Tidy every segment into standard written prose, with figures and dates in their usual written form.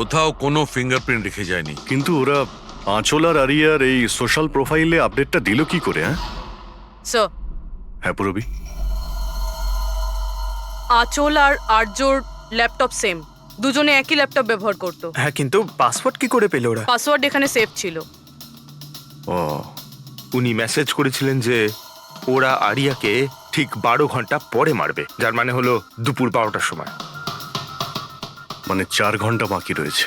কোথাও কোনো ফিঙ্গারপ্রিন্ট রেখে যায়নি। কিন্তু ওরা আঁচল আর আরিয়ার এই সোশ্যাল প্রোফাইলে আপডেটটা দিল কি করে? স্যার, হ্যাঁ পুরবি, আঁচল আর আর্যর ল্যাপটপ সেম, দুজনে একই ল্যাপটপ ব্যবহার করতো। হ্যাঁ, কিন্তু পাসওয়ার্ড কি করে পেল ওরা? পাসওয়ার্ড এখানে সেভ ছিল। ও উনি মেসেজ করেছিলেন যে ওরা আরিয়াকে ঠিক 12 ঘন্টা পরে মারবে, যার মানে হলো দুপুর 12টার সময়। মানে 4 ঘন্টা বাকি রয়েছে।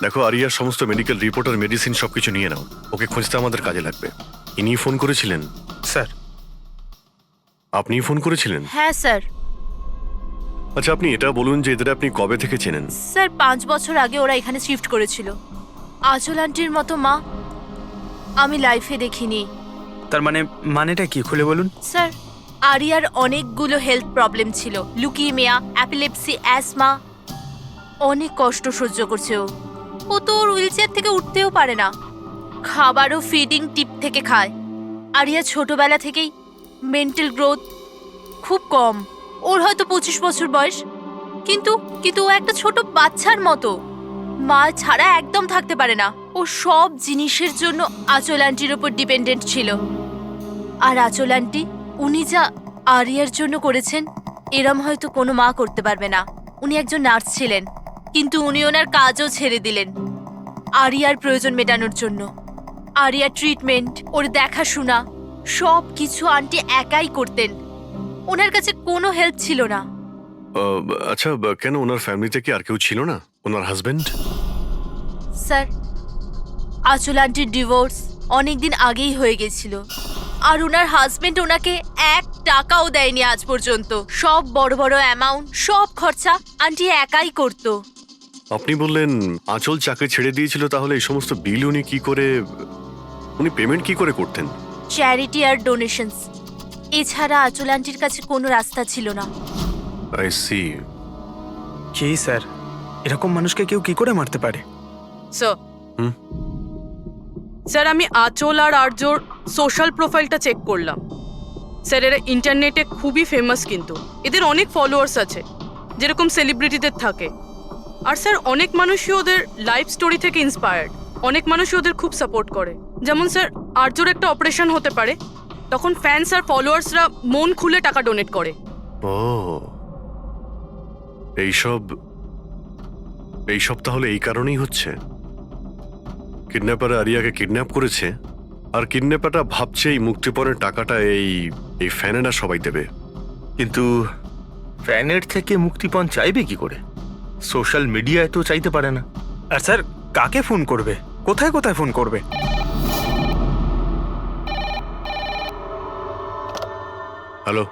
দেখো, আরিয়ার সমস্ত মেডিকেল রিপোর্ট আর মেডিসিন সবকিছু নিয়ে নাও, ওকে খুঁজতে আমাদের কাজে লাগবে। ইনি ফোন করেছিলেন? স্যার, আপনি ফোন করেছিলেন? হ্যাঁ স্যার। আচ্ছা, আপনি এটা বলুন যে এদের আপনি কবে থেকে চেনেন? স্যার 5 বছর আগে ওরা এখানে শিফট করেছিল। আঁচল আন্টির মতো মা আমি লাইফে দেখিনি। তার মানেটা কি খুলে বলুন। স্যার, আরিয়ার অনেকগুলো হেলথ প্রবলেম ছিল, লুকিমিয়া, অ্যাপিলেপসি, অ্যাসমা। অনেক কষ্ট সহ্য করছে ও তো ওর হুইলচেয়ার থেকে উঠতেও পারে না। খাবারও ফিডিং টিপ থেকে খায়। আরিয়া ছোটবেলা থেকেই মেন্টাল গ্রোথ খুব কম। ওর হয়তো 25 বছর বয়স, কিন্তু ও একটা ছোট বাচ্চার মতো। মা ছাড়া একদম থাকতে পারে না। ও সব জিনিসের জন্য আঁচল আন্টির ওপর ডিপেন্ডেন্ট ছিল। আর আঁচল আন্টি উনি যা আরিয়ার জন্য করেছেন, এরম হয়তো কোনো মা করতে পারবে না। উনি একজন নার্স ছিলেন, কিন্তু উনি ওনার কাজও ছেড়ে দিলেন আরিয়ার প্রয়োজন মেটানোর জন্য। আরিয়ার ট্রিটমেন্ট, ওর দেখাশোনা সব কিছু আন্টি একাই করতেন। ওনার কাছে কোনো হেল্প ছিল না। আচ্ছা, কেন ওনার ফ্যামিলিতে কি আর কেউ ছিল না? ওনার হাজবেন্ড? স্যার, আঁচল আন্টির ডিভোর্স অনেকদিন আগেই হয়ে গেছিল, আর ওনার হাজবেন্ড ওনাকে 1 টাকাও দেয়নি আজ পর্যন্ত। সব বড় বড় অ্যামাউন্ট, সব খরচা আন্টি একাই করতো। আপনি বললেন আঁচল চাকরি ছেড়ে দিয়েছিল, তাহলে এই সমস্ত বিল উনি কি করে, উনি পেমেন্ট কি করে করতেন? চ্যারিটি আর ডোনেশনস, এছাড়া আঁচল আন্টির কাছে কোনো রাস্তা ছিল না। I C. কি স্যার, এরকম মানুষকে কেউ কি করে মারতে পারে? স্যার, স্যার আমি আঁচল আর আর্যর সোশ্যাল প্রোফাইলটা চেক করলাম। স্যার, এরা ইন্টারনেটে খুবই ফেমাস, কিন্তু এদের অনেক ফলোয়ার্স আছে, যেরকম সেলিব্রিটিদের থাকে। আর স্যার, অনেক মানুষই ওদের লাইফ স্টোরি থেকে ইন্সপায়ার্ড। অনেক মানুষই ওদের খুব সাপোর্ট করে। যেমন স্যার, আর্যর একটা অপারেশন হতে পারে, তখন ফ্যান্স আর ফলোয়ার্সরা মন খুলে টাকা ডোনেট করে। ও, এইসব তাহলে এই কারণেই হচ্ছে। কিডন্যাপার আরিয়াকে কিডন্যাপ করেছে, আর কিডন্যাপারটা ভাবছে এই মুক্তিপণের টাকাটা এই ফ্যানেরা সবাই দেবে। কিন্তু ফ্যানের থেকে মুক্তিপণ চাইবে কি করে? সোশ্যাল মিডিয়ায় তো চাইতে পারে না। আর স্যার, কাকে ফোন করবে? কোথায় কোথায় ফোন করবে? Hello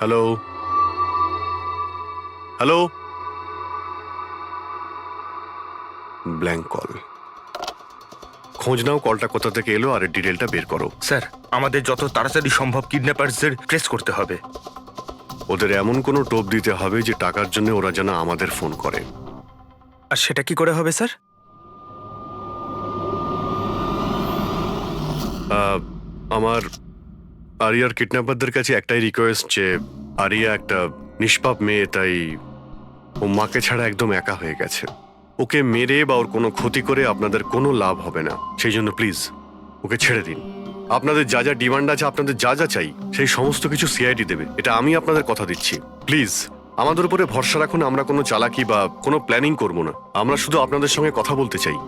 hello hello, blank call. খোঁজ নাও কলটা কোথা থেকে এলো আর এর ডিটেলটা বের করো। স্যার, আমাদের যত তাড়াতাড়ি সম্ভব কিডন্যাপারদের ট্রেস করতে হবে। ওদের এমন কোনো টোপ দিতে হবে যে টাকার জন্য ওরা যেন আমাদের ফোন করে। আর সেটা কি করে হবে স্যার? আমার আরিয়ার কিডন্যাপারদের কাছে একটাই রিকোয়েস্ট যে আরিয়া একটা নিষ্পাপ মেয়ে, তাই ও মাকে ছাড়া একদম একা হয়ে গেছে। ওকে মেরে বা ওর কোনো ক্ষতি করে আপনাদের কোনো লাভ হবে না। সেই জন্য প্লিজ ওকে ছেড়ে দিন। আপনাদের যা যা ডিমান্ড আছে, আপনাদের যা যা চাই, সেই সমস্ত কিছু সিআইডি দেবে, এটা আমি আপনাদের কথা দিচ্ছি। প্লিজ আমাদের উপরে ভরসা রাখুন। আমরা কোনো চালাকি বা কোনো প্ল্যানিং করব না। আমরা শুধু আপনাদের সঙ্গে কথা বলতে চাই।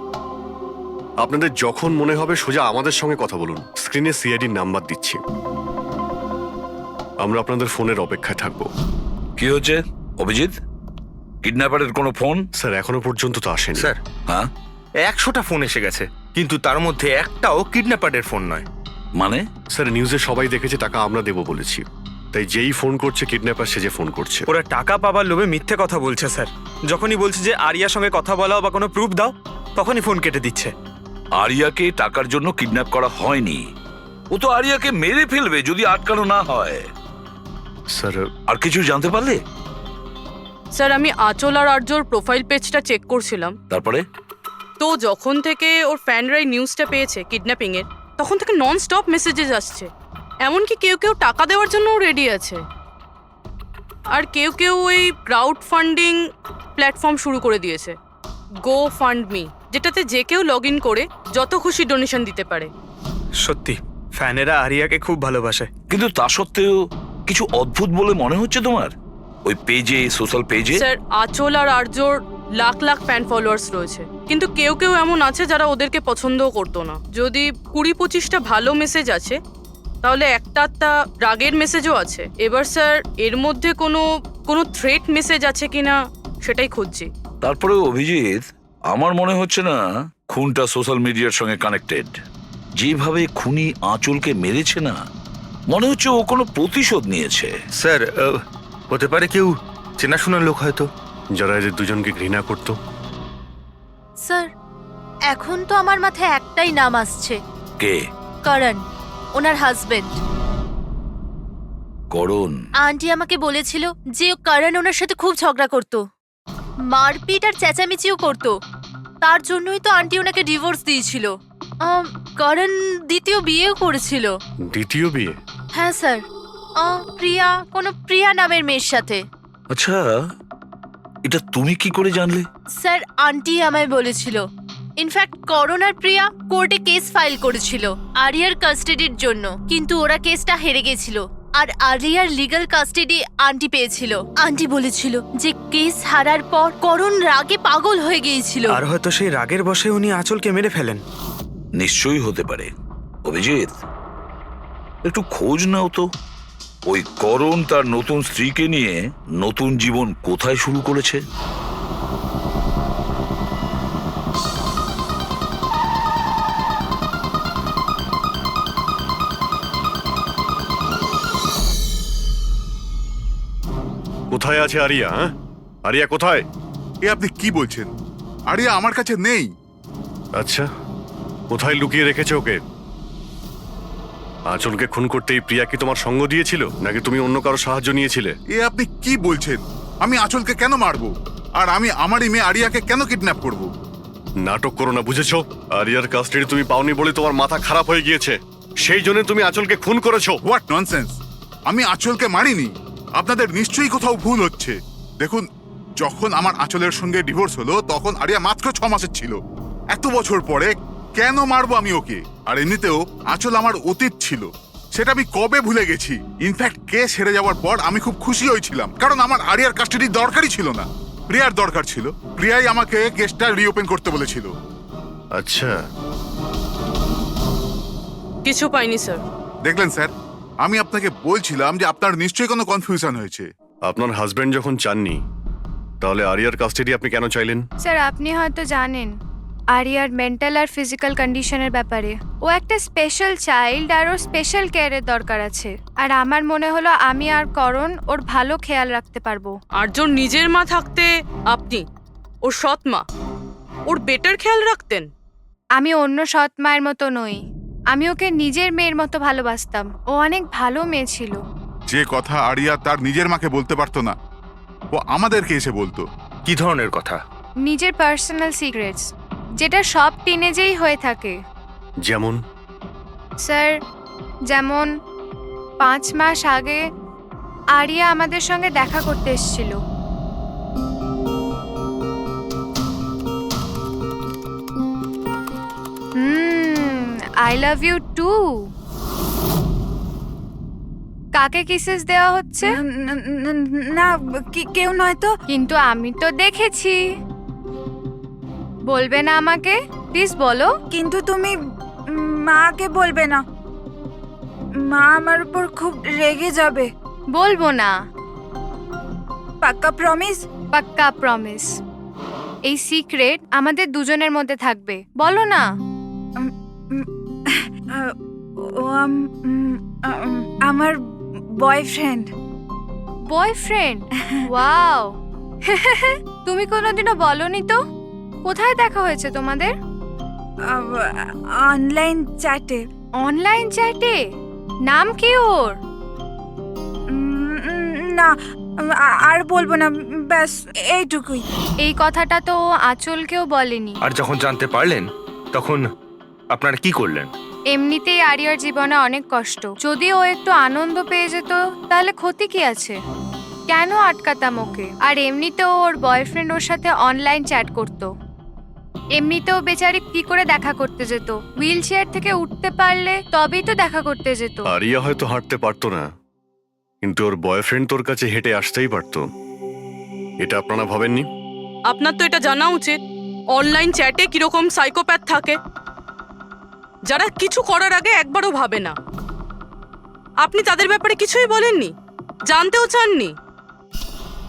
আপনাদের যখন মনে হবে সোজা আমাদের সঙ্গে কথা বলুন। স্ক্রিনে সিআইডির নাম্বার দিচ্ছি। আমরা আপনাদের ফোনের অপেক্ষায় থাকবো। কি হচ্ছে অভিজিৎ? কিডন্যাপারের কোনো ফোন? স্যার, এখনো পর্যন্ত তো আসেনি। স্যার, হ্যাঁ, 100টা ফোন এসে গেছে, কিন্তু তার মধ্যে একটাও কিডন্যাপারের ফোন নয়। মানে? স্যার, নিউজে সবাই দেখেছে টাকা আমরা দেবো বলেছি, তাই যেই ফোন করছে কিডন্যাপার সেজে ফোন করছে। ওরা টাকা পাবার লোভে মিথ্যে কথা বলছে স্যার। যখনই বলছে যে আরিয়ার সঙ্গে কথা বলাও বা কোনো প্রুফ দাও, তখনই ফোন কেটে দিচ্ছে। আরিয়াকে টাকার জন্য কিডন্যাপ করা হয়নি। ও তো আরিয়াকে মেরে ফেলবে যদি আটকানো না হয়। স্যার, আর কিছু জানতে পারলে? স্যার, আমি আঁচল আর আর্যর প্রোফাইল পেজটা চেক করছিলাম। তারপরে? তো যখন থেকে ওর ফ্যানরাই নিউজটা পেয়েছে কিডন্যাপিং এর, তখন থেকে নন স্টপ মেসেজেস আসছে। এমনকি কেউ কেউ টাকা দেওয়ার জন্যও রেডি আছে। আর কেউ কেউ ওই ক্রাউড ফান্ডিং প্ল্যাটফর্ম শুরু করে দিয়েছে, গো ফান্ড মি, যেটাতে যে কেউ লগ ইন করে যত খুশি ডোনেশন দিতে পারে। সত্যি ফ্যানেরা আরিয়াকে খুব ভালোবাসে। কিন্তু তা সত্ত্বেও কিছু অদ্ভুত বলে মনে হচ্ছে তোমার ওই পেজে, সোশ্যাল পেজে। স্যার, আঁচল আর আর্যর লাখ লাখ ফ্যান ফলোয়ার্স রয়েছে, কিন্তু কেউ কেউ এমন আছে যারা ওদেরকে পছন্দও করতো না। যদি 20-25টা ভালো মেসেজ আছে, তাহলে একটা রাগের মেসেজও আছে। এবার স্যার, এর মধ্যে কোনো থ্রেট মেসেজ আছে কিনা সেটাই খুঁজছি। তারপরে অভিজিৎ, আমার মনে হচ্ছে না খুনটা সোশ্যাল মিডিয়ার সঙ্গে কানেক্টেড। যেভাবে খুনি আঁচলকে মেরেছে না, মনে হচ্ছে ও কোনো প্রতিশোধ নিয়েছে। স্যার হতে পারে কেউ চেনাশোনা লোক হয়তো, যারা এদের দুজনকে ঘৃণা করতো। স্যার, এখন তো আমার মাথায় একটাই নাম আসছে, কে? করণ, ওনার হাজবেন্ড। করণ? আন্টি আমাকে বলেছিল যে করণ ওনার সাথে খুব ঝগড়া করত, মারপিট আর চেঁচামেচিও করত। তার জন্যই তো আন্টি ওনাকে ডিভোর্স দিয়েছিল। করণ দ্বিতীয় বিয়েও করেছিল। দ্বিতীয় বিয়ে? হ্যাঁ স্যার, প্রিয়া নামের মেয়ের সাথে। আচ্ছা, এটা তুমি কি করে জানলে? স্যার, আন্টি আমায় বলেছিল। ইনফ্যাক্ট করণ আর প্রিয়া কোর্টে কেস ফাইল করেছিল আরিয়ার কাস্টাডির জন্য, কিন্তু ওরা কেসটা হেরে গেছিল আর আরিয়ার লিগ্যাল কাস্টাডি আন্টি পেয়েছিল। আন্টি বলেছিল যে কেস হারার পর করণ রাগে পাগল হয়ে গিয়েছিল। আর হয়তো সেই রাগের বশে উনি আঁচলকে মেরে ফেলেন। নিশ্চয়ই হতে পারে। অভিজিৎ, একটু খোঁজ নাও তো, ওই করণ তার নতুন স্ত্রীকে নিয়ে নতুন জীবন কোথায় শুরু করেছে। কোথায় আছে আরিয়া? হ্যাঁ, আরিয়া কোথায়? এ আপনি কি বলছেন? আরিয়া আমার কাছে নেই। আচ্ছা, কোথায় লুকিয়ে রেখেছে ওকে? আঁচলকে খুন করতেই প্রিয়া কি তোমার সঙ্গ দিয়েছিল, নাকি তুমি অন্য কারো সাহায্য নিয়েছিলে? এ আপনি কি বলছেন? আমি আঁচলকে কেন মারবো? আর আমি আমারই মেয়ে আরিয়াকে কেন কিডন্যাপ করব? নাটক করো না, বুঝেছো? আরিয়ার কাস্টাডি তুমি পাওনি বলে তোমার মাথা খারাপ হয়ে গিয়েছে, সেই জন্য তুমি আঁচলকে খুন করেছো। What nonsense! আমি আঁচলকে মারিনি। আপনাদের নিশ্চয়ই কোথাও ভুল হচ্ছে। দেখুন, যখন আমার আঁচলের সঙ্গে ডিভোর্স হলো তখন আরিয়া মাত্র 6 মাসের ছিল। এত বছর পরে কেন মারবো আমি ওকে? আর এমনিতেও আঁচল আমার অতীত ছিল, সেটা আমি কবে ভুলে গেছি। ইনফ্যাক্ট কেস হেরে যাওয়ার পর আমি খুব খুশি হয়েছিলাম, কারণ আমার আরিয়ার কাস্টাডির দরকারই ছিল না, প্রিয়ার দরকার ছিল। প্রিয়াই আমাকে কেসটা রিওপেন করতে বলেছিল। আচ্ছা, কিছু পাইনি স্যার। দেখলেন স্যার, আমি আপনাকে বলছিলাম যে আপনার নিশ্চয়ই কোনো কনফিউশন হয়েছে। আপনার হাজবেন্ড যখন চাননি, তাহলে আরিয়ার কাস্টাডি আপনি কেন চাইলেন? স্যার, আপনি হয়তো জানেন আরিয়ার মেন্টাল আর ফিজিক্যাল কন্ডিশনের ব্যাপারে। ও একটা স্পেশাল চাইল্ড আর ওর স্পেশাল কেয়ারের দরকার আছে। আর আমার মনে হলো আমি আর করণ ওর ভালো খেয়াল রাখতে পারবো। আর্যর নিজের মা থাকতে আপনি ওর সৎ মা, ওর বেটার খেয়াল রাখতেন। আমি অন্য সৎ মায়ের মতো নই, আমি ওকে নিজের মেয়ের মতো ভালোবাসতাম। ও অনেক ভালো মেয়ে ছিল। যে কথা আরিয়া তার নিজের মাকে বলতে পারতো না, ও আমাদেরকে এসে বলতো। কি ধরনের কথা? নিজের পার্সোনাল সিক্রেটস, যেটা সব টিনেজেই হয়ে থাকে। যেমন? স্যার, যেমন 5 মাস আগে আরিয়া আমাদের সঙ্গে দেখা করতে এসেছিল। I love you too. কাকে কিসেস দেওয়া হচ্ছে? না, কেউ নয় তো। কিন্তু আমি তো দেখেছি। বলবে না আমাকে? প্লিজ বলো। কিন্তু তুমি মাকে বলবে না, মা আমার উপর খুব রেগে যাবে। বলবো না। পাক্কা প্রমিস? পাক্কা প্রমিস। এই সিক্রেট আমাদের দুজনের মধ্যে থাকবে। বলো না। ও আমার বয়ফ্রেন্ড। বয়ফ্রেন্ড? ওয়াও। তুমি কোনোদিনও বলনি তো। কোথায় দেখা হয়েছে তোমাদের? অনলাইন চ্যাটে। অনলাইন চ্যাটে? নাম কি ওর? না, আর বলবো না, ব্যাস এইটুকুই। এই কথাটা তো ও আঁচলকেও বলেনি। আর যখন জানতে পারলেন তখন আপনারা কি করলেন? এমনিতেই আরিয়ার জীবনে অনেক কষ্ট, যদি ও একটু আনন্দ পেয়ে যেত তাহলে ক্ষতি কি আছে? কেন আটকাতাম ওকে? আর এমনিতেও ওর বয়ফ্রেন্ড ওর সাথে অনলাইন চ্যাট করতো। এমনিতেও বেচারি কি করে দেখা করতে যেত? হুইল চেয়ার থেকে উঠতে পারলে তবেই তো দেখা করতে যেত। আরিয়া হয়তো হাঁটতে পারতো না, কিন্তু ওর বয়ফ্রেন্ড তোর কাছে হেঁটে আসতেই পারতো। এটা আপনারা ভাবেননি? আপনার তো এটা জানা উচিত অনলাইন চ্যাটে কিরকম সাইকোপ্যাথ থাকে, যারা কিছু করার আগে একবারও ভাবে না। আপনি তাদের ব্যাপারে কিছুই বলেননি, জানতেও চাননি।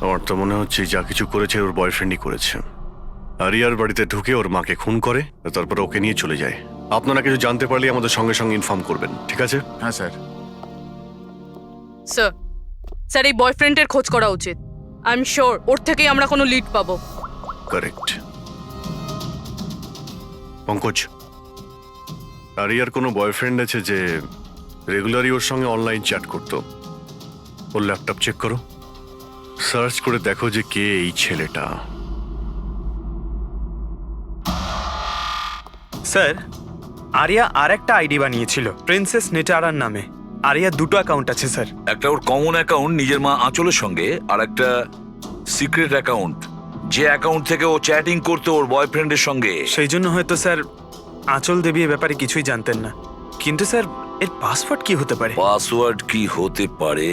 আমার তো মনে হচ্ছে যা কিছু করেছে ওর বয়ফ্রেন্ডই করেছে। আরিয়ার বাড়িতে ঢুকে ওর মাকে খুন করে, তারপর ওকে নিয়ে চলে যায়। আপনারা কিছু জানতে পারলে আমাদের সঙ্গে সঙ্গে ইনফর্ম করবেন, ঠিক আছে? হ্যাঁ স্যার। স্যার স্যার এই বয়ফ্রেন্ডের খোঁজ করা উচিত। আই এম শিওর ওর থেকেই আমরা কোনো লিড পাবো। কারেক্ট। পঙ্কজ, আরিয়ার কোনো বয়ফ্রেন্ড আছে যে রেগুলারই ওর সঙ্গে অনলাইন চ্যাট করতো? ওর ল্যাপটপ চেক করো, সার্চ করে দেখো যে কে এই ছেলেটা। স্যার, আরিয়া আর একটা আইডি বানিয়েছিল প্রিন্সেস নিটারার নামে। আরিয়া দুটো অ্যাকাউন্ট আছে স্যার। একটা ওর কমন অ্যাকাউন্ট নিজের মা আঁচলের সঙ্গে, আর একটা সিক্রেট অ্যাকাউন্ট, যে অ্যাকাউন্ট থেকে ও চ্যাটিং করতো ওর বয়ফ্রেন্ডের সঙ্গে। সেই জন্য হয়তো স্যার আঁচল দেবী এ ব্যাপারে কিছুই জানতেন না। কিন্তু স্যার এর পাসওয়ার্ড কি হতে পারে? পাসওয়ার্ড কি হতে পারে?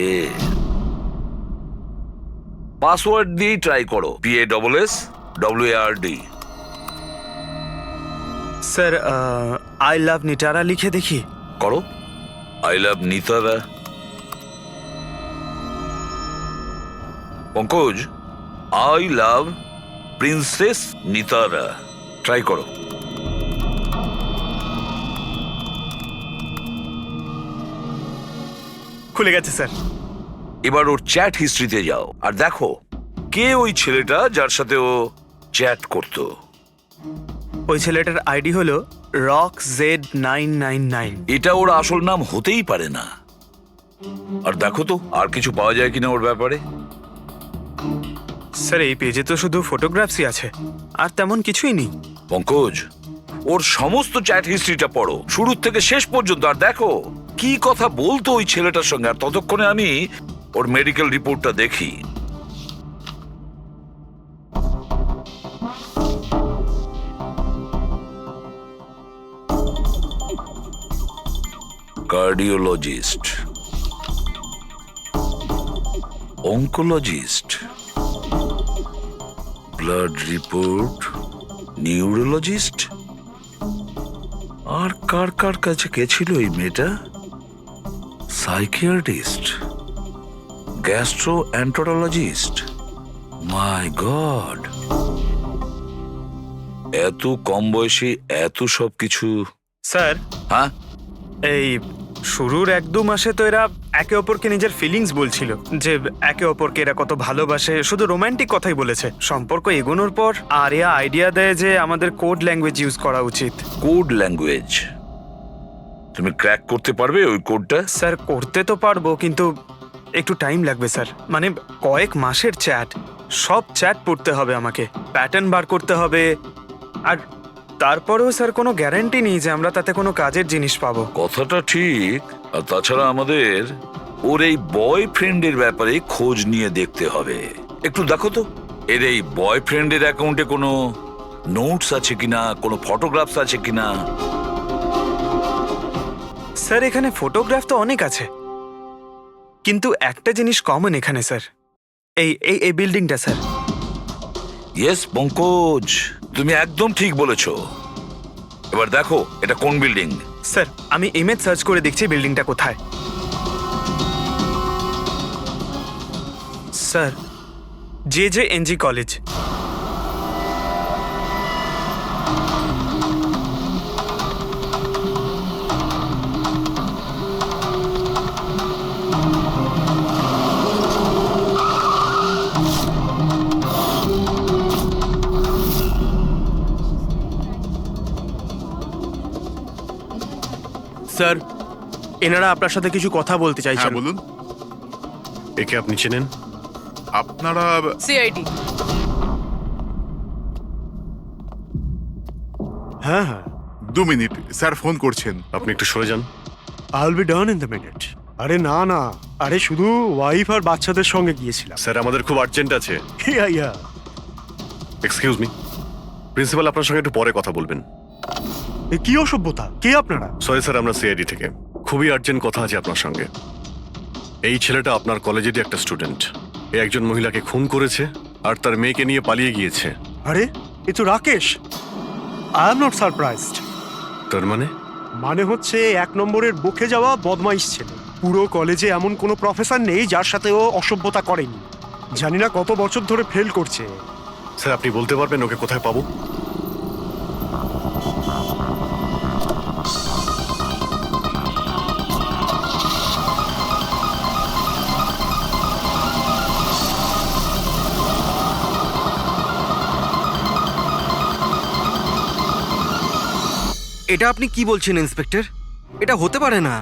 পাসওয়ার্ড দিয়েই ট্রাই করো, PASSWARD। Sir I love Nitara লিখে দেখি। করো, I love Nitara. Pankaj, I love princess Nitara, try করো। খুলে গেছে স্যার। এবার ওর চ্যাট হিস্ট্রিতে যাও আর দেখো কে ওই ছেলেটা যার সাথে ও চ্যাট করতো। ওই ছেলেটার আইডি হলো RockZ999। এটা ওর আসল নাম হতেই পারে না। আর দেখো তো আর কিছু পাওয়া যায় কিনা ওর ব্যাপারে। স্যার এই পেজে তো শুধু ফটোগ্রাফসই আছে, আর তেমন কিছুই নেই। পঙ্কজ, ওর সমস্ত চ্যাট হিস্ট্রিটা পড়ো শুরু থেকে শেষ পর্যন্ত, আর দেখো কি কথা বলতো ওই ছেলেটার সঙ্গে। আর ততক্ষণে আমি ওর মেডিকেল রিপোর্টটা দেখি। Cardiologist, oncologist, blood report, neurologist. আর কার কার কাছে গেছিল এই মেয়েটা? Psychiatrist, gastroenterologist. মাই গড, এত কম বয়সে এত সব কিছু। স্যার হ্যাঁ, এই শুরুর 1-2 মাসে তো এরা একে অপরকে নিজের ফিলিংস বলছিল, যে একে অপরকে এরা কত ভালোবাসে, শুধু রোমান্টিক কথাই বলেছে। সম্পর্ক এগোনোর পর আরিয়া আইডিয়া দেয় যে আমাদের কোড ল্যাঙ্গুয়েজ ইউজ করা উচিত। Code language? তুমি ক্র্যাক করতে পারবে ওই কোডটা? স্যার করতে তো পারবো, কিন্তু একটু টাইম লাগবে স্যার। মানে কয়েক মাসের চ্যাট, সব চ্যাট পড়তে হবে আমাকে, প্যাটার্ন বার করতে হবে। আর তারপরেও স্যার কোনো গ্যারান্টি নেই যে আমরা তাতে কোনো কাজের জিনিস পাবো। কথাটা ঠিক। আর তাছাড়া আমাদের ওর এই বয়ফ্রেন্ডের ব্যাপারে খোঁজ নিয়ে দেখতে হবে। একটু দেখো তো এর এই বয়ফ্রেন্ডের অ্যাকাউন্টে কোনো নোটস আছে কিনা, কোনো ফটোগ্রাফস আছে কিনা। স্যার এখানে ফটোগ্রাফ তো অনেক আছে, কিন্তু একটা জিনিস কমন এখানে স্যার, এই এই এই বিল্ডিংটা স্যার। ইয়েস পঙ্কজ, তুমি একদম ঠিক বলেছো। এবার দেখো এটা কোন বিল্ডিং। স্যার আমি ইমেজ সার্চ করে দেখছি বিল্ডিংটা কোথায়। Sir JJNG college. স্যার এনারা আপনার সাথে কিছু কথা বলতে হ্যাঁ চাইছেন। বলুন। একে আপনি চেনেন? আপনারা CID। হ্যাঁ হ্যাঁ, 2 মিনিট, স্যার ফোন করছেন। আপনি একটু সরে যান। I will be done in the minute. আরে না না, আরে শুধু ওয়াইফ আর বাচ্চাদের সঙ্গে গিয়েছিলাম। স্যার আমাদের খুব আর্জেন্ট আছে। ইয়া ইয়া এক্সকিউজ মি, প্রিন্সিপাল আপনার সঙ্গে একটু পরে কথা বলবেন। এ কি অসভ্যতা? কে আপনারা? সরি স্যার, আমরা সিআইডি থেকে। খুবই আর্জেন্ট কথা আছে আপনার সঙ্গে। এই ছেলেটা আপনার কলেজেরই একটা স্টুডেন্ট। এ একজন মহিলাকে খুন করেছে আর তার মেয়েকে নিয়ে পালিয়ে গিয়েছে। আরে এ তো Rakesh. I am not surprised. তার মানে হচ্ছে 1 নম্বরের বকে যাওয়া বদমাইশ ছেলে। পুরো কলেজে এমন কোনো প্রফেসর নেই যার সাথে ও অসভ্যতা করেনি। জানি না কত বছর ধরে ফেল করছে। স্যার আপনি বলতে পারবেন ওকে কোথায় পাবো? এটা আপনি কি বলছেন ইন্সপেক্টর? এটা হতে পারে না।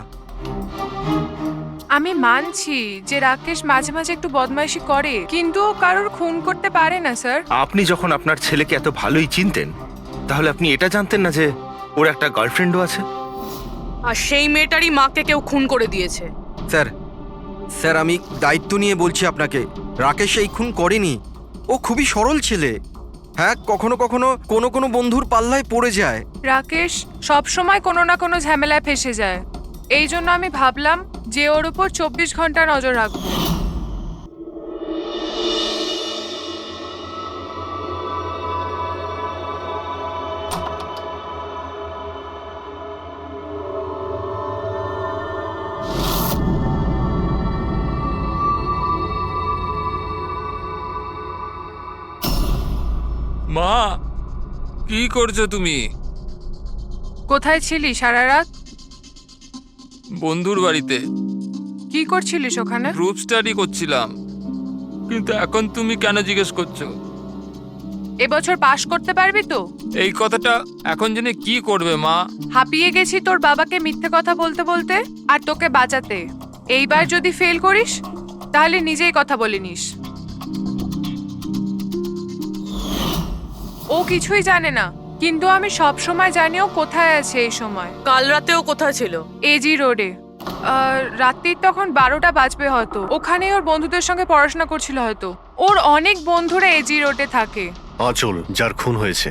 আমি মানছি যে রাকেশ মাঝে মাঝে একটু বদমাইশি করে, কিন্তু ও কারোর খুন করতে পারে না স্যার। আপনি যখন আপনার ছেলেকে এত ভালোই চিনতেন, তাহলে আপনি এটা জানতেন না যে ওর একটা গার্লফ্রেন্ডও আছে? আর সেই মেয়েটারই মাকে কেউ খুন করে দিয়েছে। স্যার স্যার আমি দায়িত্ব নিয়ে বলছি আপনাকে, রাকেশ এই খুন করেনি। ও খুবই সরল ছেলে। হ্যাঁ, কখনো কখনো কোনো বন্ধুর পাল্লায় পড়ে যায়। রাকেশ সব সময় কোনো না কোনো ঝামেলায় ফেসে যায়। এই জন্য আমি ভাবলাম যে ওর উপর 24 ঘন্টা নজর রাখবো। মা, কি করছো তুমি? কোথায় ছিলি সারা রাত? বন্ধুর বাড়িতে কি করছিলিস ওখানে? গ্রুপ স্টাডি করছিলাম। কিন্তু এখন তুমি কেন জিজ্ঞেস করছো? এবছর পাশ করতে পারবি তো? এই কথাটা এখন জেনে কি করবে মা? হাঁপিয়ে গেছি তোর বাবাকে মিথ্যে কথা বলতে বলতে আর তোকে বাঁচাতে। এইবার যদি ফেল করিস তাহলে নিজেই কথা বলে নিস। ও কিছুই জানে না, কিন্তু আমি সব সময় জানি ও কোথায় আছে এই সময়। কাল রাতেও কোথায় ছিল? এজি রোডে। রাত্রির তখন 12টা বাজবে হয়তো। ওখানেই ওর বন্ধুদের সঙ্গে পড়াশোনা করছিল হয়তো। ওর অনেক বন্ধুরা এজি রোডে থাকে। আঁচল যার খুন হয়েছে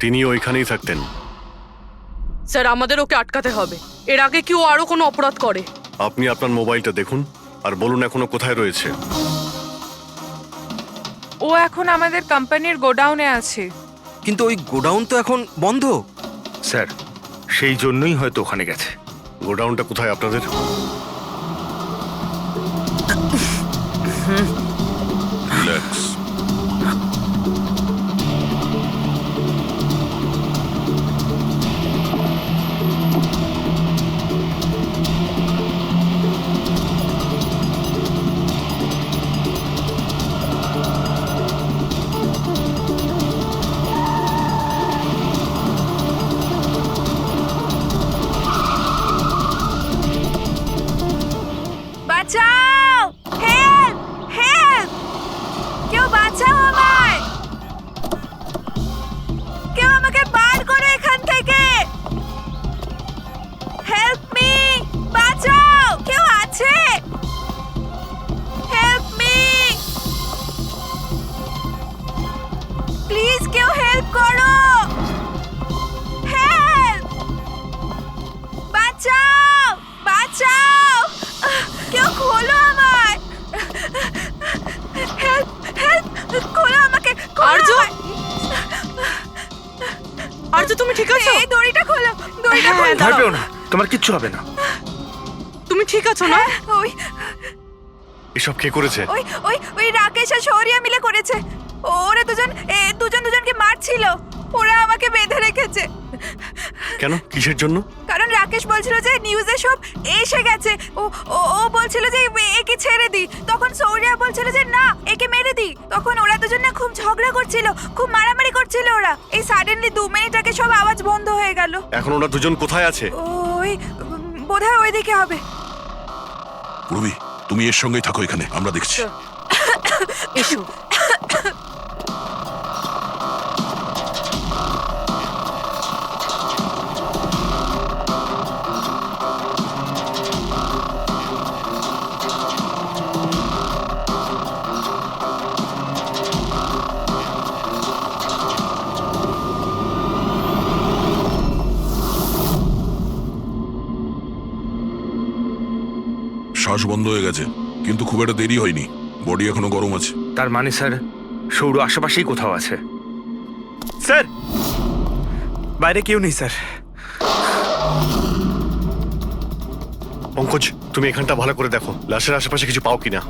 তিনি ওইখানেই থাকতেন। স্যার আমাদের ওকে আটকাতে হবে। এর আগে কি ও আরো কোনো অপরাধ করে? আপনি আপনার মোবাইলটা দেখুন আর বলুন এখনো কোথায় রয়েছে। ও এখন আমাদের কোম্পানির গোডাউনে আছে। কিন্তু ওই গোডাউন তো এখন বন্ধ। স্যার সেই জন্যই হয়তো ওখানে গেছে। গোডাউনটা কোথায় আপনাদের? রিল্যাক্স। বাঁচাও! হেল্প! হেল্প! কেউ বাঁচাও আমায়! কেউ আমাকে বার করো এখান থেকে! Help me! বাঁচাও! কেউ আছে? Help me! প্লিজ কেউ হেল্প করো! হেল্প! বাঁচাও! বাঁচাও! কেউ খোলো আমায়! হেল্প! হেল্প! খোলো আমাকে! আর্য! আর্য তুমি ঠিক আছো? এই দড়িটা খোলো! দড়িটা হ্যাঁ, খোলো! ভয় পেও না, তোমার কিচ্ছু হবে না। তুমি ঠিক আছো না? ওই এসব কে করেছে? ওই ওই ওই রাকেশ আর শৌরিয়া মিলে করেছে। ওরা দুজনকে মারছিল। ওরা আমাকে বেঁধে রেখেছে। কেন, কিসের জন্য? কারণ রাকেশ বলছিল যে নিউজে সব এসে গেছে। ও ও ও বলছিল যে একে ছেড়ে দি। তখন শৌরিয়া বলছিল যে না, একে মেরে দি। তখন ওরা দুজনে খুব ঝগড়া করছিল, খুব মারামারি করছিল ওরা। এই সাডেনলি 2 মিনিট আগে সব আওয়াজ বন্ধ হয়ে গেল। এখন ওরা দুজন কোথায় আছে? ওই বোধহয় ওইদিকে হবে। পূর্বী, তুমি এর সঙ্গেই থাকো, এখানে আমরা দেখছি। এসো। শ্বাস বন্ধ হয়ে গেছে, কিন্তু খুব একটা দেরি হয়নি, বডি এখনো গরম আছে। তার মানে স্যার সৌর আশেপাশেই কোথাও আছে। স্যার বাইরে কেউ নেই স্যার। পঙ্কজ, তুমি এখানটা ভালো করে দেখো, লাশের আশেপাশে কিছু পাও কিনা।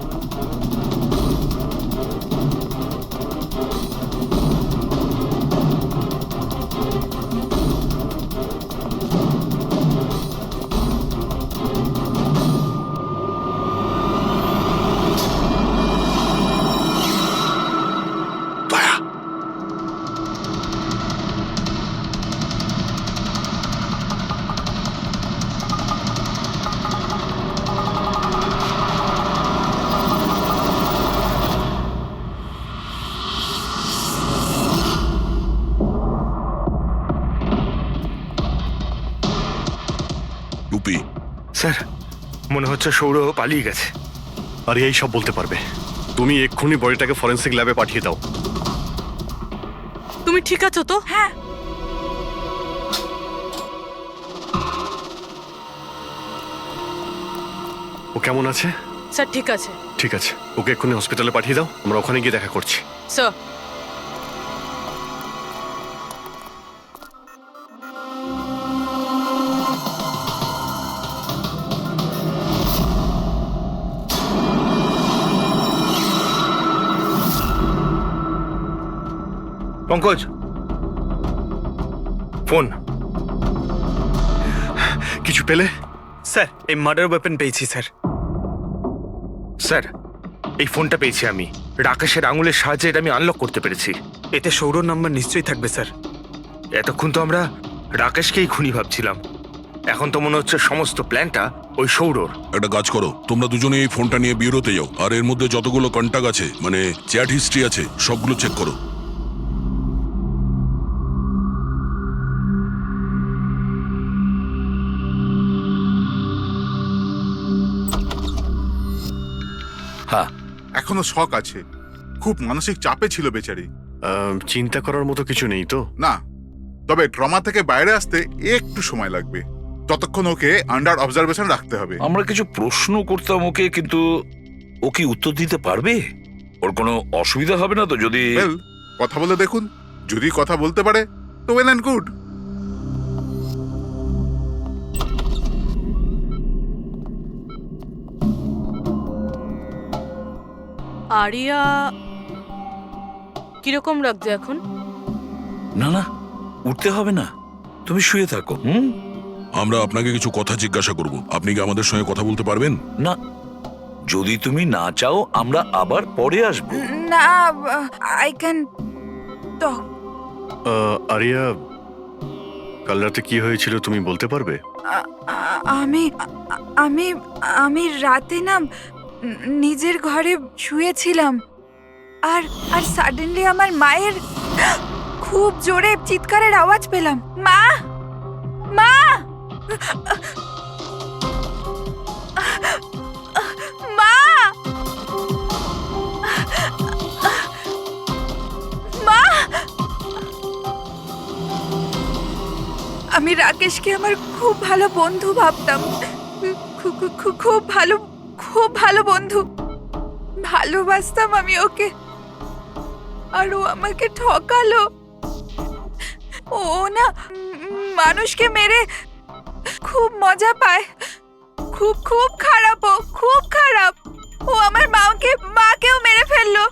টুপি, স্যার মনে হচ্ছে সৌর পালিয়ে গেছে। আর এই সব বলতে পারবে। তুমি এক্ষুনি বডিটাকে ফরেন্সিক ল্যাবে পাঠিয়ে দাও। তুমি ঠিক আছো তো? হ্যাঁ ও কেমন আছে? স্যার ঠিক আছে। ঠিক আছে, ওকে এক্ষুনি হসপিটালে পাঠিয়ে দাও, আমরা ওখানে গিয়ে দেখা করছি। Sir Pankaj, phone. কিছু পেলে? স্যার এই মার্ডার ওয়েপন পেয়েছি স্যার। স্যার এই ফোনটা পেয়েছি আমি, রাকেশের আঙুলের সাহায্যে এটা আমি আনলক করতে পেরেছি। এতে সৌরভ নাম্বার নিশ্চয়ই থাকবে স্যার। এতক্ষণ তো আমরা রাকেশকেই খুনি ভাবছিলাম, এখন তো মনে হচ্ছে সমস্ত প্ল্যানটা ওই সৌরর। একটা কাজ করো, তোমরা দুজনে এই ফোনটা নিয়ে বিউরোতে যাও, আর এর মধ্যে যতগুলো কন্টাক্ট আছে, মানে চ্যাট হিস্ট্রি আছে, সবগুলো চেক করো। হ্যাঁ, এখনো শক আছে, খুব মানসিক চাপে ছিল বেচারি। চিন্তা করার মতো কিছু নেই তো? না, তবে ট্রমা থেকে বাইরে আসতে একটু সময় লাগবে, ততক্ষণ ওকে আন্ডার অবজারভেশন রাখতে হবে। আমরা কিছু প্রশ্ন করতাম ওকে, কিন্তু ও কি উত্তর দিতে পারবে? ওর কোনো অসুবিধা হবে না তো যদি? ওয়েল, কথা বলে দেখুন, যদি কথা বলতে পারে তো ওয়েল অ্যান্ড গুড। আরিয়া কিরকম লাগছে এখন? না না, উঠতে হবে না, তুমি শুয়ে থাকো। আমরা আপনাকে কিছু কথা জিজ্ঞাসা করব, আপনি কি আমাদের সঙ্গে কথা বলতে পারবেন? না, যদি তুমি না চাও আমরা আবার পরে আসবো। না, আই ক্যান টক। আরিয়া, কাল রাতে কি হয়েছিল তুমি বলতে পারবে? আমি আমি আমি রাতে না নিজের ঘরে শুয়েছিলাম, আর আর সাডেনলি আমার মায়ের খুব জোরে চিৎকারের আওয়াজ পেলাম। মা, মা, মা, মা। আমি রাকেশকে আমার খুব ভালো বন্ধু ভাবতাম, খুব ভালো বন্ধু ভালোবাসতাম আমি ওকে, আর ও আমাকে ঠকালো। ও না মানুষকে মেরে খুব মজা পায়, খুব খুব খারাপ, ও খুব খারাপ। ও আমার মাকেও মেরে ফেললো।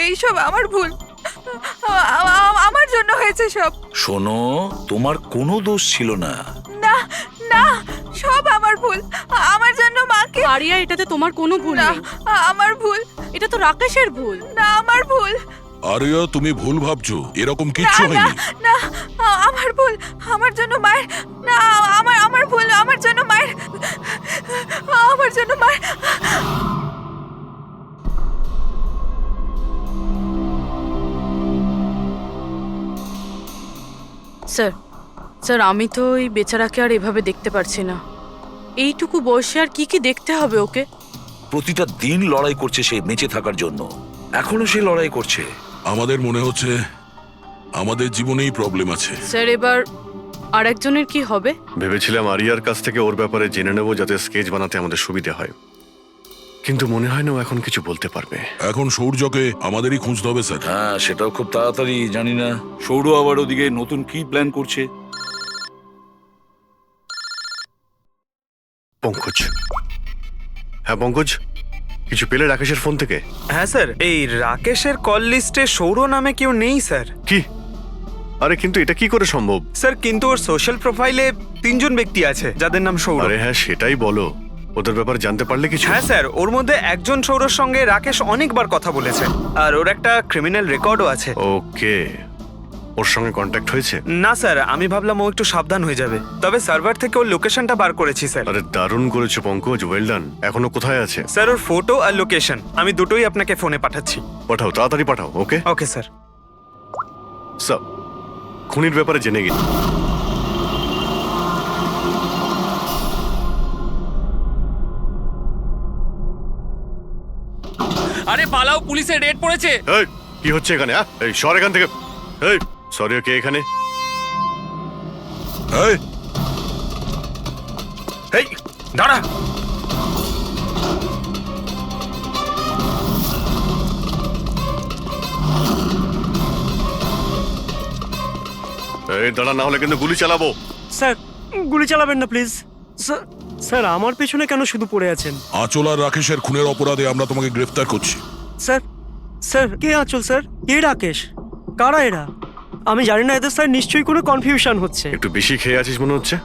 এইসব আমার ভুল, আমার জন্য হয়েছে সব। শোনো, তোমার কোনো দোষ ছিল না। না না, সব আমার ভুল, আমার জন্য মাকে। আরিয়া, এটাতে তোমার কোনো ভুল না, নেই। আমার ভুল। এটা তো রাকেশের ভুল। না, আমার ভুল। আরিয়া, তুমি ভুল ভাবছো, এরকম না কিচ্ছু না হয়নি। না, আমার ভুল, আমার জন্য মায়ের। না, আমার ভুল, আমার জন্য মায়ের, আমার জন্য মায়ের। স্যার স্যার আমি তো এই বেচারাকে আর এভাবে দেখতে পারছি না। এইটুকু বয়সে আর কি কি দেখতে হবে ওকে? প্রতিটা দিন লড়াই করছে সে বেঁচে থাকার জন্য, এখনো সে লড়াই করছে। আমাদের মনে হচ্ছে আমাদের জীবনেই প্রবলেম আছে। স্যার এবার আর একজনের কি হবে? ভেবেছিলাম আরিয়ার কাছ থেকে ওর ব্যাপারে জেনে নেবো, যাতে স্কেচ বানাতে আমাদের সুবিধে হয়, কিন্তু মনে হয় না ও এখন কিছু বলতে পারবে। এখন সৌর্যকে আমাদেরই খুঁজতে হবে স্যার। হ্যাঁ, সেটাও খুব তাড়াতাড়ি, জানি না সৌর আবার ওদিকে নতুন কি প্ল্যান করছে। পঙ্কজ। হ্যাঁ পঙ্কজ, কিছু পেলে রাকেশের ফোন থেকে? হ্যাঁ স্যার, এই রাকেশের কল লিস্টে সৌর নামে কেউ নেই স্যার। কি? আরে কিন্তু এটা কি করে সম্ভব? স্যার কিন্তু ওর সোশ্যাল প্রোফাইলে 3 জন ব্যক্তি আছে যাদের নাম সৌর। আরে হ্যাঁ সেটাই বলো, ওদের ব্যাপারে জানতে পারলে কিছু? হ্যাঁ স্যার, ওর মধ্যে একজন সৌরর সঙ্গে রাকেশ অনেকবার কথা বলেছে, আর ওর একটা ক্রিমিনাল রেকর্ডও আছে। ওকে, ওর সঙ্গে কন্ট্যাক্ট হয়েছে? না স্যার, আমি ভাবলাম ও একটু সাবধান হয়ে যাবে, তবে সার্ভার থেকে ওর লোকেশনটা বার করেছি স্যার। আরে দারুণ করেছো পঙ্কজ, ওয়েল ডান। এখনো কোথায় আছে? স্যার ওর ফটো আর লোকেশন আমি দুটোই আপনাকে ফোনে পাঠাচ্ছি। পাঠাও, তাড়াতাড়ি পাঠাও। ওকে ওকে স্যার। সব খুনির ব্যাপারে জেনে গেছি। আরে পালাও, পুলিশের রেড পড়েছে। এই কি হচ্ছে এখানে? এই সর এখান থেকে। এই সরি, কে এখানে? এই এই দাঁড়া, এই দাঁড়া, না হলে কিন্তু গুলি চালাবো। স্যার গুলি চালাবেন না প্লিজ। স্যার আমার পেছনে কেন শুধু পড়ে আছেন? আঁচল আর রাকেশের খুনের অপরাধে আমরা তোমাকে গ্রেফতার করছি। স্যার স্যার কে আঁচল স্যার? কে রাকেশ? কারা এরা? আমি জানি না এদের, স্যার নিশ্চয়ই কোনো কনফিউশন হচ্ছে। একটু বেশি খেয়ে আছিস মনে হচ্ছে।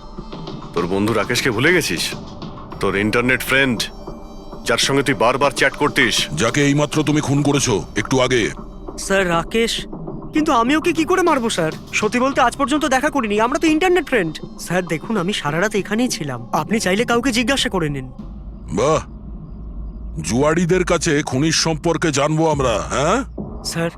তোর বন্ধু রাকেশকে ভুলে গেছিস? তোর ইন্টারনেট ফ্রেন্ড, যার সঙ্গে তুই বারবার চ্যাট করতিস, যাকে এইমাত্র তুমি খুন করেছো একটু আগে। স্যার রাকেশ? কিন্তু আমি ওকে কি করে মারবো স্যার? সত্যি বলতে আজ পর্যন্ত দেখা করিনি, আমরা তো ইন্টারনেট ফ্রেন্ড। স্যার দেখুন, আমি সারা রাত এখানেই ছিলাম, আপনি চাইলে কাউকে জিজ্ঞাসা করে নিন। বাহ, জুয়াড়িদের কাছে খুনির সম্পর্কে জানবো আমরা। হ্যাঁ স্যার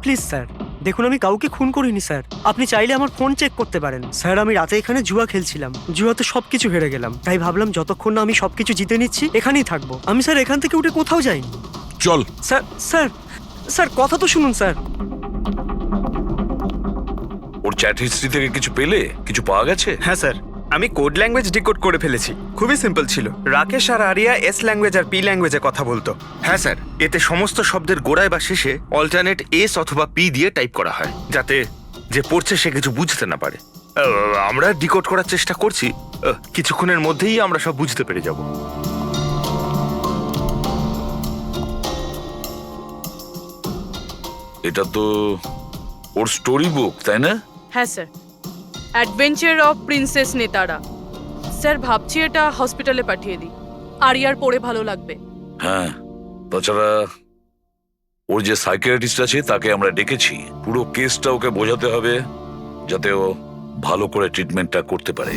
প্লিজ স্যার, দেখুন আমি কাউকে খুন করিনি স্যার, আপনি চাইলে আমার ফোন চেক করতে পারেন। স্যার আমি রাতে এখানে জুয়া খেলছিলাম, জুয়াতে সবকিছু হেরে গেলাম, তাই ভাবলাম যতক্ষণ না আমি সবকিছু জিতে নিচ্ছি এখানেই থাকবো। আমি স্যার এখান থেকে উঠে কোথাও যাইনি। চল। স্যার স্যার স্যার কথা তো শুনুন স্যার। ওর চ্যাট হিস্ট্রি থেকে কিছু পেলে? কিছু পাওয়া গেছে? হ্যাঁ স্যার, আমি কোড ল্যাঙ্গুয়েজ ডিকোড করে ফেলেছি। খুবই সিম্পল ছিল। রাকেশ আর আরিয়া এস ল্যাঙ্গুয়েজ আর পি ল্যাঙ্গুয়েজে কথা বলতো। হ্যাঁ স্যার, এতে সমস্ত শব্দের গোড়ায় বা শেষে অল্টারনেট এস অথবা পি দিয়ে টাইপ করা হয়, যাতে যে পড়ছে সে কিছু বুঝতে না পারে। আমরা ডিকোড করার চেষ্টা করছি, কিছুক্ষণের মধ্যেই আমরা সব বুঝতে পেরে যাব। এটা তো ওর স্টোরি বুক, তাই না? হ্যাঁ স্যার, অ্যাডভেঞ্চার অফ প্রিন্সেস নেতারা। স্যার ভাবছি এটা হসপিটালে পাঠিয়ে দিই, আরিয়ার পড়ে ভালো লাগবে। হ্যাঁ, তাছাড়া ওর যে সাইকিয়াট্রিস্ট আছে তাকে আমরা ডেকেছি। পুরো কেসটা ওকে বোঝাতে হবে, যাতে ও ভালো করে ট্রিটমেন্টটা করতে পারে।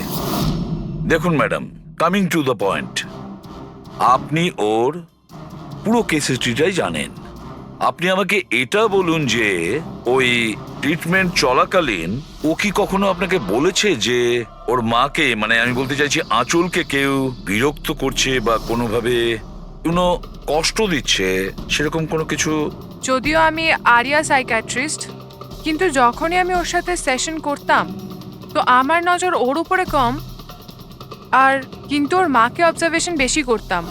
দেখুন madam, coming to the point, আপনি ওর পুরো কেস হিস্ট্রিটাই জানেন। আপনি আমাকে এটা বলুন যে ওই ট্রিটমেন্ট চলাকালীন ও কি কখনো আপনাকে বলেছে যে ওর মাকে, মানে আমি বলতে চাইছি আঁচলকে, কেউ বিরক্ত করছে বা কোনোভাবে কোনো কষ্ট দিচ্ছে, সেরকম কোনো কিছু? যদিও আমি আরিয়া সাইকিয়াট্রিস্ট, কিন্তু যখনই আমি ওর সাথে সেশন করতাম তো আমার নজর ওর উপরে কম, আর কিন্তু ওর মাকে অবজারভেশন বেশি করতাম।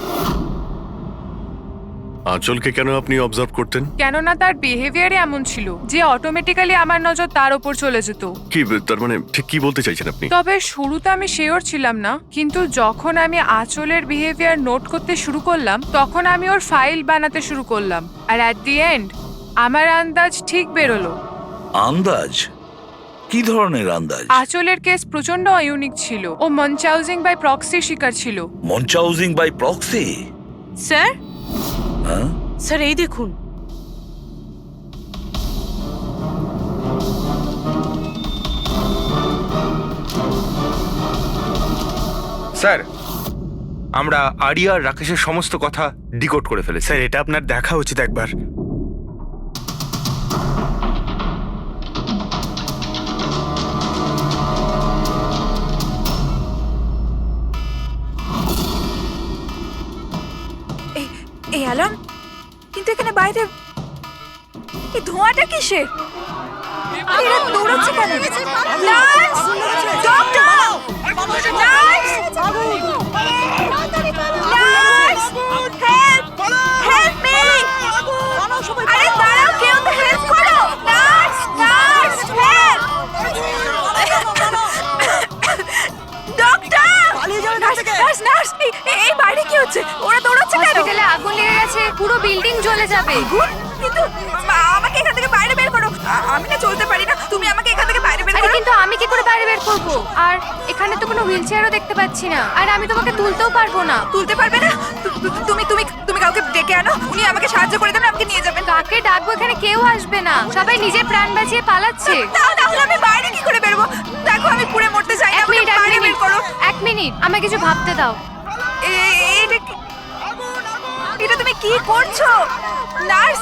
আঁচলকে কেন আপনি অবজার্ভ করতেন? কেননা তার বিহেভিয়ারে এমন ছিল যে অটোমেটিক্যালি আমার নজর তার ওপর চলে যেত। কি তার মানে, ঠিক কি বলতে চাইছেন আপনি? তবে শুরুতে আমি শিওর ছিলাম না, কিন্তু যখন আমি আঁচলের বিহেভিয়ার নোট করতে শুরু করলাম তখন আমি ওর ফাইল বানাতে শুরু করলাম, আর অ্যাট দি এন্ড আমার আন্দাজ ঠিক বেরোলো। আন্দাজ? কি ধরনের আন্দাজ? আঁচলের কেস প্রচন্ড ইউনিক ছিল, ও মনচাউজিং বাই প্রক্সি শিকার ছিল। মনচাউজিং বাই প্রক্সি? স্যার হ্যাঁ স্যার এই দেখুন। স্যার, আমরা আরিয়া আর রাকেশের সমস্ত কথা ডিকোড করে ফেলেছি। স্যার এটা আপনার দেখা উচিত একবার। এই অ্যালার্ম, কিন্তু এখানে বাইরে এই ধোঁয়াটা কিসের? এরা দৌড়াচ্ছে কেন? Nurse, doctor! আরে দাঁড়াও, কেউ তো হেল্প করো। Nurse, nurse, help! Doctor! Nurse, nurse, এই বাইরে কি হচ্ছে? ওরা দৌড়াচ্ছে কেন? হসপিটালে আগুন লেগে গেছে, পুরো বিল্ডিং জ্বলে যাবে। কিন্তু আমাকে এখান থেকে বাইরে বের করো। আমি না চলতে পারি না, তুমি আমাকে এখান থেকে বাইরে বের আরে করো। কিন্তু আমি কি করে বাইরে বের করব? আর এখানে তো কোনো হুইল চেয়ারও দেখতে পাচ্ছি না, আর আমি তোমাকে তুলতেও পারবো না। তুলতে পারবে না? তুমি তুমি তুমি কাউকে ডেকে আনো, উনি আমাকে সাহায্য করে দেন, আমাকে নিয়ে যাবেন। কাকে ডাকবো? এখানে কেউ আসবে না, সবাই নিজের প্রাণ বাঁচিয়ে পালাচ্ছে। তাহলে আমি বাইরে কি করে বেরোবো? দেখো আমি পুড়ে মরতে চাই না, এক মিনিট, আমাকে বাইরে বের করো। এক মিনিট, আমাকে কিছু ভাবতে দাও। এটা তুমি কি করছো নার্স?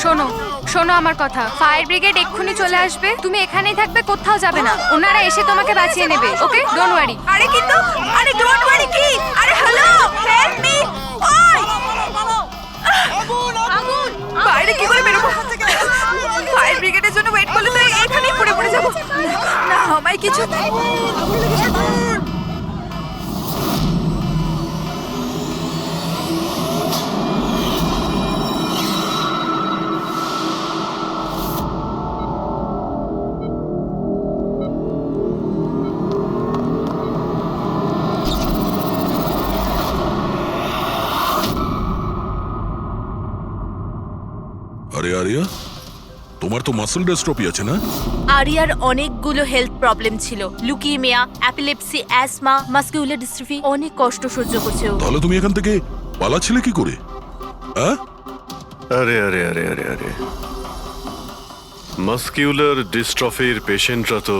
শোনো শোনো আমার কথা, ফায়ার ব্রিগেড এক্ষুনি চলে আসবে, তুমি এখানেই থাকবে, কোথাও যাবে না, ওনারা এসে তোমাকে বাঁচিয়ে নেবে। ওকে, ডোন্ট ওয়ারি। আরে কিন্তু, আরে ডোন্ট ওয়ারি কি? আরে হ্যালো, হেল্প মি! ওই আগুন! বাইরে কি করে বেরোবো? ফায়ার ব্রিগেডের জন্য ওয়েট করলে তো এখানেই পড়ে যাবো। না আমায় কিছু আরে আরিয়া, তোমার তো মাসল ডেস্ট্রপি আছে না? আরিয়ার অনেকগুলো হেলথ প্রবলেম ছিল, লুকিমিয়া, অ্যাপিলেপসি, অ্যাসমা, মাসকিউলার ডিস্ট্রফি, অনেক কষ্ট সহ্য করছে ও। তাহলে তুমি এখান থেকে পালাচ্ছিলে কি করে? হ্যাঁ, আরে আরে আরে আরে আরে মাসকিউলার ডিস্ট্রফির পেশেন্টরা তো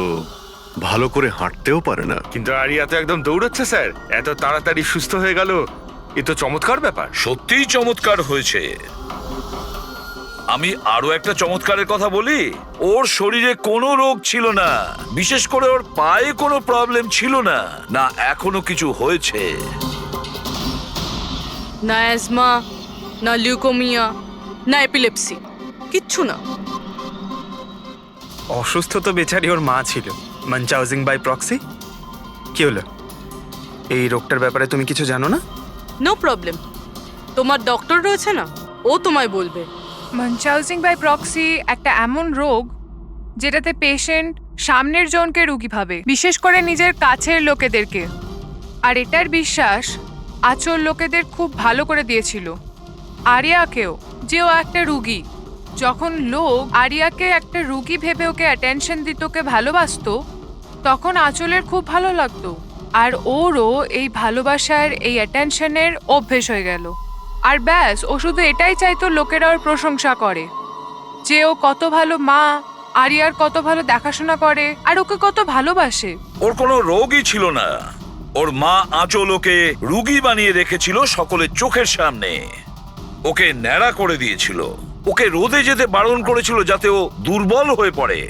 ভালো করে হাঁটতেও পারে না। কিন্তু আরিয়া তো একদম দৌড়চ্ছে স্যার, এত তাড়াতাড়ি সুস্থ হয়ে গেল, এ তো চমৎকার ব্যাপার। সত্যিই চমৎকার হয়েছে। আমি আরো একটা চমৎকারের কথা বলি, ওর শরীরে কোনো রোগ ছিল না, বিশেষ করে ওর পায়ে কোনো প্রবলেম ছিল না, না এখনো কিছু হয়েছে। না অ্যাজমা, না লিউকোমিয়া, না এপিলেপসি, কিচ্ছু না। অসুস্থ তো বেচারি ওর মা ছিল, মানচাউজিং বাই প্রক্সি। কি হলো? এই রোগটার ব্যাপারে তুমি কিছু জানো না? নো প্রবলেম, তোমার ডক্টর রয়েছে না, ও তোমায় বলবে। মানচাউজিং বাই প্রক্সি একটা এমন রোগ যেটাতে পেশেন্ট সামনের জনকে রোগী ভাবে, বিশেষ করে নিজের কাছের লোকেদেরকে। আর এটার বিশ্বাস আচল লোকেদের খুব ভালো করে দিয়েছিল আরিয়াকেও, যে ও একটা রুগী। যখন লোক আরিয়াকে একটা রুগী ভেবে ওকে অ্যাটেনশন দিত, ওকে ভালোবাসতো, তখন আচলের খুব ভালো লাগতো। আর ওরও এই ভালোবাসার, এই অ্যাটেনশনের অভ্যেস হয়ে গেল। আর ব্যাস, ও শুধু এটাই চাইতো লোকেরা ওর প্রশংসা করে, যে ও কত ভালো মা, আরিয়ার কত ভালো দেখাশোনা করে, আর ওকে কত ভালোবাসে। ওর কোনো রোগই ছিল না, ওর মা আঁচল ওকে রুগী বানিয়ে রেখেছিল সকলের চোখের সামনে। ওকে ন্যাড়া করে দিয়েছিল, ওকে রোদে যেতে বারণ করেছিল যাতে ও দুর্বল হয়ে পড়ে,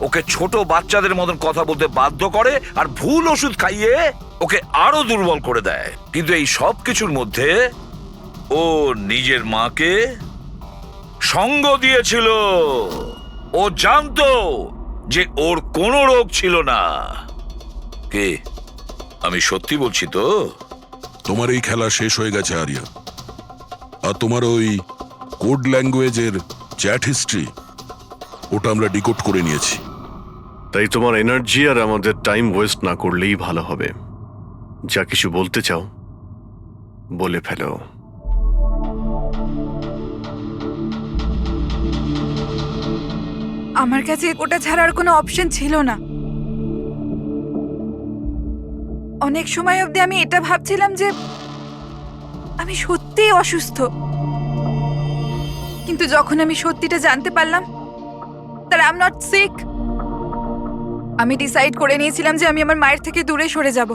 ওকে ছোট বাচ্চাদের মতন কথা বলতে বাধ্য করে, আর ভুল ওষুধ খাইয়ে ওকে আরো দুর্বল করে দেয়। কিন্তু এই সব কিছুর মধ্যে ও নিজের মাকে সঙ্গ দিয়েছিল। ও জানতো যে ওর কোনো রোগ ছিল না। কে? আমি সত্যি বলছি তো? তোমার এই খেলা শেষ হয়ে গেছে আরিয়া। আর তোমার ওই কোড ল্যাঙ্গুয়েজের চ্যাট হিস্ট্রি, ওটা আমরা ডিকোড করে নিয়েছি। তাই তোমার এনার্জি আর আমাদের টাইম ওয়েস্ট না করলেই ভালো হবে। যা কিছু বলতে চাও বলে ফেলো। আমার কাছে ওটা ছাড়ার কোনো অপশন ছিল না। অনেক সময় অবধি আমি এটা ভাবছিলাম যে আমি সত্যিই অসুস্থ, কিন্তু যখন আমি সত্যিটা জানতে পারলাম that I'm not sick, আমি ডিসাইড করে নিয়েছিলাম যে আমি আমার মায়ের থেকে দূরে সরে যাব।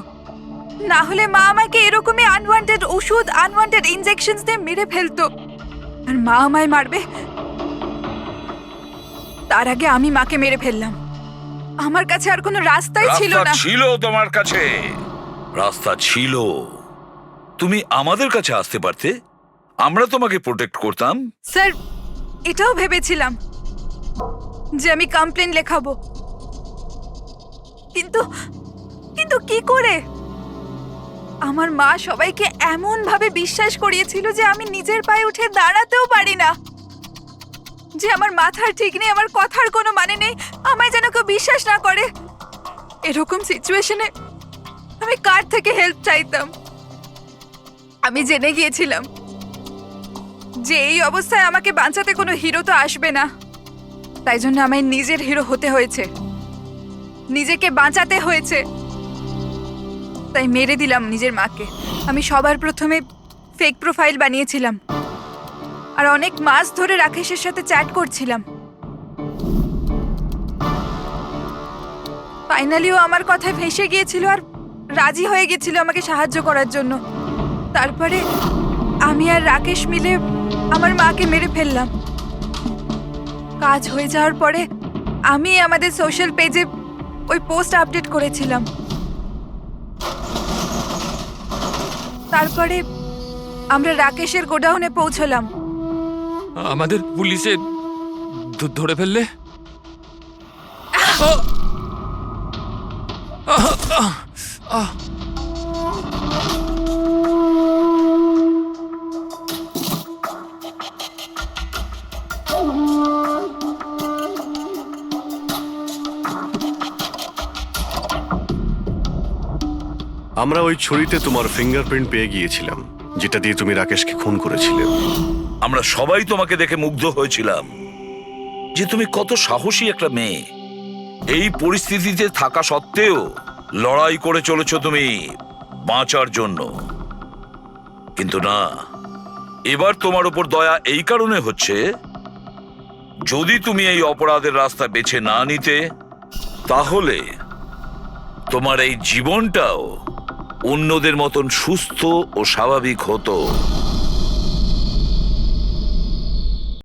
না হলে মা আমাকে এরকমই আনওয়ান্টেড ওষুধ, আনওয়ান্টেড ইনজেকশনস দিয়ে মেরে ফেলতো। আর মা আমায় মারবে তার আগে আমি মাকে মেরে ফেললাম। আমার কাছে আর কোনো রাস্তাই ছিল রাস্তা না। ছিল তোমার কাছে, রাস্তা ছিল। তুমি আমাদের কাছে আসতে পারতে, আমরা তোমাকে প্রোটেক্ট করতাম। স্যার, এটাও ভেবেছিলাম যে আমি কমপ্লেন লেখাবো, কিন্তু কিন্তু কি করে? আমার মা সবাইকে এমন ভাবে বিশ্বাস করিয়েছিল যে আমি নিজের পায়ে উঠে দাঁড়াতেও পারি না, যে আমার মাথার ঠিক নেই, আমার কথার কোনো মানে নেই, আমায় যেন কেউ বিশ্বাস না করে। এরকম সিচুয়েশনে আমি কার থেকে হেল্প চাইতাম? আমি জেনে গিয়েছিলাম যে এই অবস্থায় আমাকে বাঁচাতে কোনো হিরো তো আসবে না, তাই জন্য আমায় নিজের হিরো হতে হয়েছে, নিজেকে বাঁচাতে হয়েছে। তাই মেরে দিলাম নিজের মাকে। আমি সবার প্রথমে ফেক প্রোফাইল বানিয়েছিলাম আর অনেক মাস ধরে রাকেশের সাথে চ্যাট করছিলাম। ফাইনালি ও আমার কথায় ফেঁসে গিয়েছিল আর রাজি হয়ে গেছিল আমাকে সাহায্য করার জন্য। তারপরে আমি আর রাকেশ মিলে আমার মাকে মেরে ফেললাম। কাজ হয়ে যাওয়ার পরে আমি আমাদের সোশ্যাল পেজে ওই পোস্ট আপডেট করেছিলাম। তারপরে আমরা রাকেশের গোডাউনে পৌঁছলাম। আমাদের পুলিশে ধরে ফেললে? আমরা ওই ছুরিতে তোমার ফিঙ্গারপ্রিন্ট পেয়ে গিয়েছিলাম, যেটা দিয়ে তুমি রাকেশকে খুন করেছিলে। আমরা সবাই তোমাকে দেখে মুগ্ধ হয়েছিলাম যে তুমি কত সাহসী একটা মেয়ে। এই পরিস্থিতিতে থাকা সত্ত্বেও লড়াই করে চলেছ তুমি বাঁচার জন্য। কিন্তু না, এবার তোমার উপর দয়া এই কারণে হচ্ছে, যদি তুমি এই অপরাধের রাস্তা বেছে না নিতে, তাহলে তোমার এই জীবনটাও অন্যদের মতন সুস্থ ও স্বাভাবিক হতো।